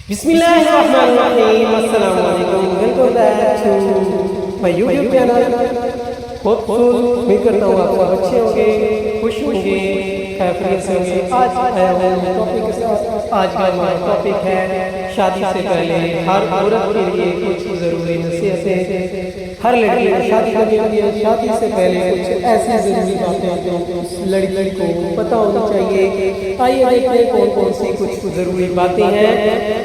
بسم اللہ الرحمن الرحیم، السلام علیکم، welcome back to my YouTube channel. Hopefully امید کرتا ہوں آپ سب اچھے ہوں گے، خوش ہوں گے، خیریت سے ہوں گے۔ آج آیا ہوں ٹاپک کے ساتھ۔ آج کا ہمارا ٹاپک ہے شادی سے پہلے ہر عورت کے لیے کچھ ضروری نصیحتیں۔ ہر لڑکی کو شادی کرنے کے لیے شادی سے پہلے کچھ ایسی ضروری باتیں جو اس لڑکی کو پتہ ہونی چاہیے۔ آئیے دیکھتے ہیں کون کون سی کچھ ضروری باتیں ہیں۔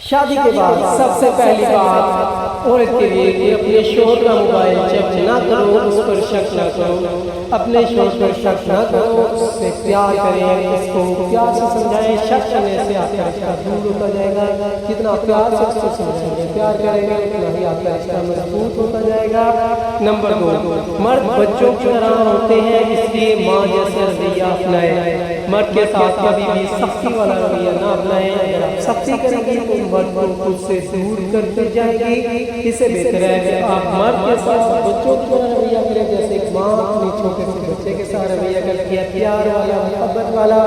شادی کے بعد سب سے پہلی بات عورت کے لیے کہ اپنے شوہر کا موبائل چیک نہ کرو، اس پر شک نہ کرو، اپنے شوہر پر شک نہ کرو، اس سے پیار کریں، اس کو پیار سے سمجھائیں۔ شک کرنے سے آپ کا رشتہ دور ہوتا جائے گا۔ جتنا پیار سے اس کو سمجھیں گے، پیار کریں گے، اتنا ہی آپ کا رشتہ مضبوط ہوتا جائے گا۔ نمبر 2، مرد بچوں کی طرح ہوتے ہیں، اس لیے ماں جیسا رویہ اپنائیں۔ مرد کے ساتھ کبھی بھی سختی والا رویہ نہ اپنائیں۔ اگر آپ سختی کریں گے تو مرد کو خود سے دور کرتی جائے گی۔ اس سے بہتر ہے کہ آپ مرد کے ساتھ بچوں کی طرح رویہ کریں، جیسے ایک ماں اپنے چھوٹے سے بچے کے ساتھ رویہ کرتی ہے، پیار والا، محبت والا،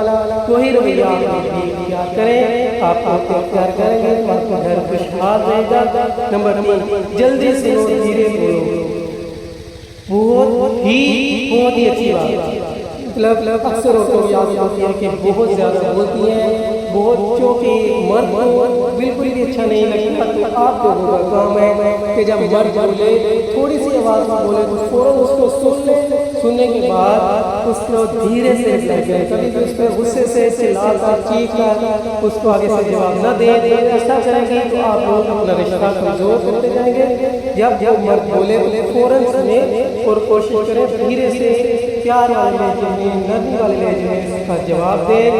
وہی رویہ آپ بھی اختیار کریں۔ آپ اختیار کریں گے تو آپ کا گھر خوشحال رہے گا۔ نمبر 3، جلدی سے دھیرے بولو۔ بہت ہی اچھی بات ہے۔ مطلب اکثر عورتوں کی عادت ہوتی ہے کہ بہت زیادہ بولتی ہیں، بہت، چونکہ مرد کو بالکل بھی اچھا نہیں لگتا۔ تو آپ لوگوں کا کام ہے کہ جب مرد بولے تھوڑی سی آواز میں بولے تو فوراً اس کو سن لیں۔ سننے کے بعد اس کو دھیرے سے رپلائی کریں۔ کبھی بھی اس پہ غصے سے چلا کر چیخ کر اس کو آگے سے جواب نہ دیں۔ ایسا کریں گے تو آپ لوگ اپنا رشتہ کمزور کرتے جائیں گے۔ جب مرد بولے تو فوراً سنیں اور کوشش کریں دھیرے سے، پیار والے لہجے میں، نرمی والے لہجے میں اس کا جواب دیں۔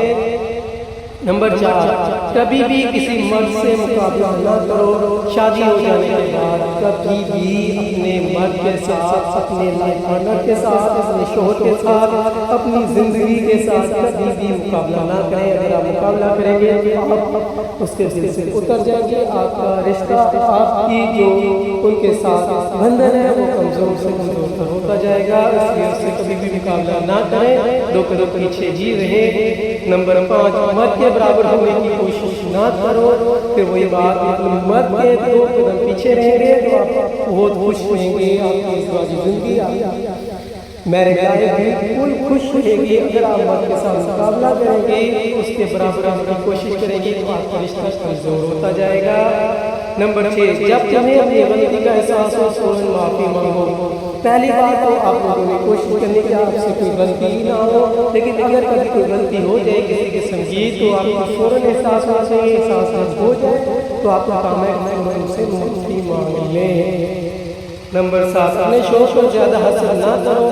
نمبر 4، کبھی بھی کسی مرد سے مقابلہ نہ کرو۔ شادی ہو جانے کے بعد کبھی بھی اپنے مرد کے ساتھ، اپنے لائف پارٹنر کے ساتھ، اپنے شوہر کے ساتھ، اپنی زندگی کے ساتھ کبھی بھی مقابلہ نہ کریں۔ اگر آپ مقابلہ کریں گے تو آپ اس کے دل سے اتر جائیں گے۔ آپ کا رشتہ، آپ کی جو ان کے ساتھ بندھن ہے وہ کمزور سے کمزور ہوتا جائے گا۔ اس لیے اس سے کبھی بھی مقابلہ نہ کریں، دو قدم پیچھے جی رہے۔ نمبر 5، مرد کے برابر ہونے کی کوشش نہ کرو۔ پھر وہی بات، مرد کے 2 قدم پیچھے رہیں گے تو آپ بہت خوش رہیں گے۔ آپ کی ازدواجی زندگی، میرے لائف بالکل خوش رہے گی۔ اگر آپ مرد کے ساتھ مقابلہ کریں گے، اس کے برابر آنے کی کوشش کریں گے تو آپ کا رشتہ کمزور ہوتا جائے گا۔ نمبر 6، جب تمہیں اپنی غلطی کا احساس ہو فوراً معافی مانگو۔ پہلی بات تو آپ لوگوں نے کوشش کرنے کی آپ سے کوئی غلطی نہ ہو، لیکن اگر کبھی کوئی غلطی ہو جائے کسی قسم کی تو آپ کو فوراً احساس ہونا چاہیے۔ احساس ہو جائے تو آپ کا کام ہے کہ ان سے معافی مانگ لیں۔ نمبر 7، اپنے شوہر کو زیادہ حسد نہ کرو۔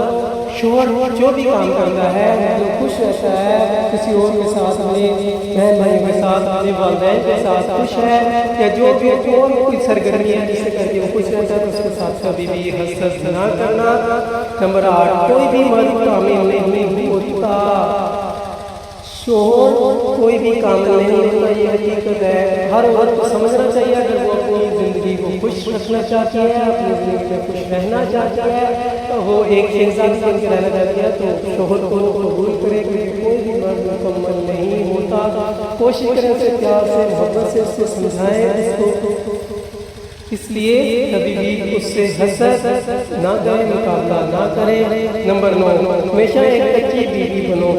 شوہر جو بھی کام کرتا ہے، جو خوش رہتا ہے، کسی اور کے ساتھ، اپنے بہن بھائی کے ساتھ، اپنے والدین کے ساتھ خوش ہے، یا جو بھی اور کوئی سرگرمی ہے جس سے کر کے وہ خوش رہتا ہے تو اس کے ساتھ کبھی بھی حسد نہ کرنا۔ نمبر 8، کوئی بھی مرد کامل نہیں ہوتا۔ شوہر کوئی بھی کامل نہیں ہوتا، یہ حقیقت ہے۔ ہر عورت کو سمجھنا چاہیے اگر وہ اپنی زندگی کو خوش رکھنا چاہتی ہے، اپنی زندگی میں خوش رہنا چاہتی ہے، وہ ایک شہزادی بن کے رہنا چاہتی ہے تو شوہر کو قبول کرے کہ کوئی بھی مرد مکمل نہیں ہوتا۔ کوشش کریں اسے پیار سے، محبت سے اس کو سمجھائیں اس کو، اس لیے کبھی بھی اس سے حسد نہ کریں، مقابلہ نہ کریں۔ نمبر 9، ہمیشہ ایک اچھی بیوی بنو۔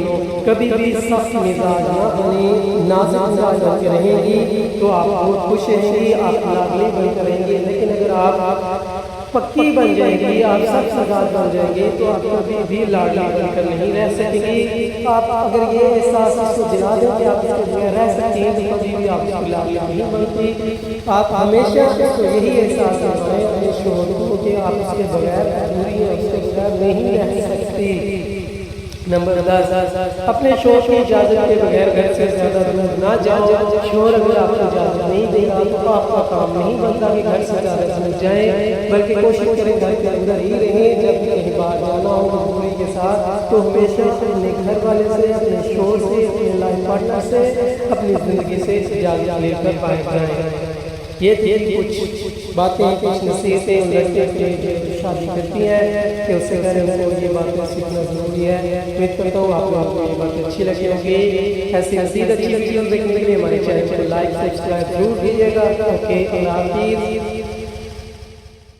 کبھی بھی سخت مزاج نہ بنے، نازک مزاج بن کے رہیں گی تو آپ بہت خوش رہیں گی، آپ لاڈلی بن کر رہیں گی۔ لیکن اگر آپ پکی بن جائیں گی، آپ سخت مزاج بن جائیں گے تو آپ کبھی بھی لاڈلی بن کر نہیں رہ سکیں گی۔ آپ اگر یہ احساس اس کو دلا دیں کہ آپ اس کے بغیر رہ سکتی ہیں تو کبھی بھی آپ اس کی لاڈلی نہیں بنتی۔ آپ ہمیشہ اس کو یہی احساس دلائیں اپنے شوہر کو کہ آپ اس کے بغیر ادھوری ہیں، اس کے بغیر نہیں رہ سکتی۔ نمبر 10، اپنے شوہر کی اجازت کے بغیر گھر سے زیادہ دور نہ جاؤ۔ شوہر اگر آپ کو اجازت نہیں دے گا تو آپ کا کام نہیں بنتا کہ گھر سے زیادہ دور جائیں، بلکہ کوشش کریں گھر کے اندر ہی رہیں۔ جب کہیں باہر جانا ہو مجبوری کے ساتھ تو ہمیشہ اپنے گھر والے سے، اپنے شوہر سے، اپنے لائف پارٹنر سے، اپنی زندگی سے اجازت لے کر باہر جائیں۔ یہ تھی کچھ باتیں، کچھ نصیحتیں ان لڑکیوں کے جو شادی کرتی ہیں کہ اس سے پہلے ان کو یہ باتیں سیکھنا ضروری ہے۔ امید کرتا ہوں آپ کو یہ باتیں اچھی لگی ہوں گی۔ ایسی مزید اچھی ویڈیوز دیکھنے کے لیے ہمارے چینل کو لائک سبسکرائب ضرور کیجیے گا۔ اوکے، اللہ حافظ۔